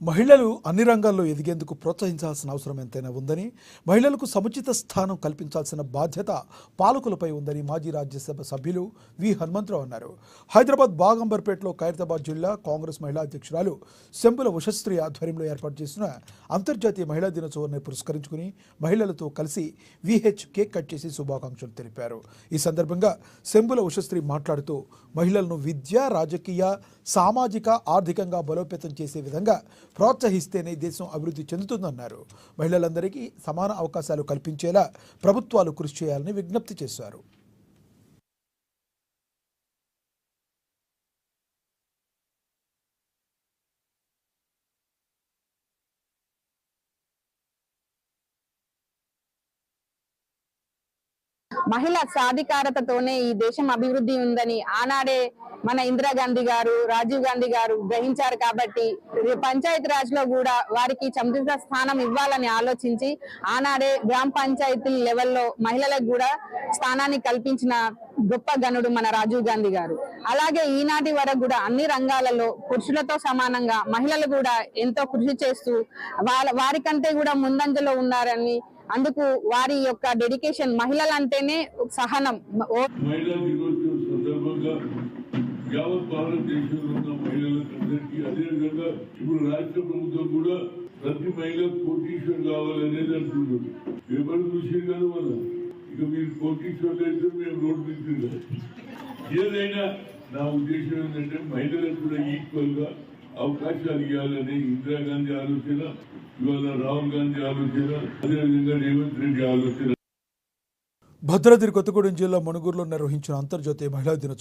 మహిళలు అన్ని రంగాల్లో ఎదిగేందుకు ప్రోత్సహించాల్సిన అవసరం ఎంతైనా ఉందని, మహిళలకు సముచిత స్థానం కల్పించాల్సిన బాధ్యత పాలకులపై ఉందని మాజీ రాజ్యసభ సభ్యులు వి హనుమంతరావు అన్నారు. హైదరాబాద్ బాగంబర్పేటలో ఖైరతాబాద్ జిల్లా కాంగ్రెస్ మహిళా అధ్యక్షురాలు శంబుల ఉషశ్రీ ఆధ్వర్యంలో ఏర్పాటు చేసిన అంతర్జాతీయ మహిళా దినోత్సవాన్ని పురస్కరించుకుని మహిళలతో కలిసి విహెచ్ కేక్ కట్ చేసి శుభాకాంక్షలు తెలిపారు. ఈ సందర్భంగా శంబుల ఉషశ్రీ మాట్లాడుతూ మహిళలను విద్య, రాజకీయ, సామాజిక, ఆర్థికంగా బలోపేతం చేసే విధంగా ప్రోత్సహిస్తేనే దేశం అభివృద్ధి చెందుతుందన్నారు. మహిళలందరికీ సమాన అవకాశాలు కల్పించేలా ప్రభుత్వాలు కృషి చేయాలని విజ్ఞప్తి చేశారు. మహిళా సాధికారతతోనే ఈ దేశం అభివృద్ధి ఉందని ఆనాడే మన ఇందిరాగాంధీ గారు, రాజీవ్ గాంధీ గారు గ్రహించారు. కాబట్టి పంచాయతీ రాజ్ లో కూడా వారికి సముచిత స్థానం ఇవ్వాలని ఆలోచించి ఆనాడే గ్రామ పంచాయతీ లెవెల్లో మహిళలకు కూడా స్థానాన్ని కల్పించిన గొప్ప గనుడు మన రాజీవ్ గాంధీ గారు. అలాగే ఈనాటి వరకు కూడా అన్ని రంగాలలో పురుషులతో సమానంగా మహిళలు కూడా ఎంతో కృషి చేస్తూ వారికంటే కూడా ముందంజలో ఉన్నారని, అందుకు వారి యొక్క డెడికేషన్, మహిళలంటేనే సహనం. యావత్ భారతదేశంలో ఉన్న మహిళలందరికీ అదేవిధంగా ఇప్పుడు రాష్ట్ర ప్రభుత్వం కూడా ప్రతి మహిళ కోటీశ్వర్ కావాలనేది అంటున్నారు. ఎవరు చూసారు కదా మనం, ఇక మీరు కోటీశ్వర్లు అయితే మేము రోడ్డు దిగుతుంది. ఏదైనా నా ఉద్దేశం ఏంటంటే మహిళలకు కూడా ఈక్వల్ గా అవకాశాలు ఇవ్వాలని ఇందిరాగాంధీ ఆలోచన, ఇవాళ రాహుల్ గాంధీ ఆలోచన, అదేవిధంగా రేవంత్ రెడ్డి ఆలోచన. భద్రాద్రి కొత్తగూడెం జిల్లా మణుగూరులో నిర్వహించిన అంతర్జాతీయ మహిళా దినోత్సవం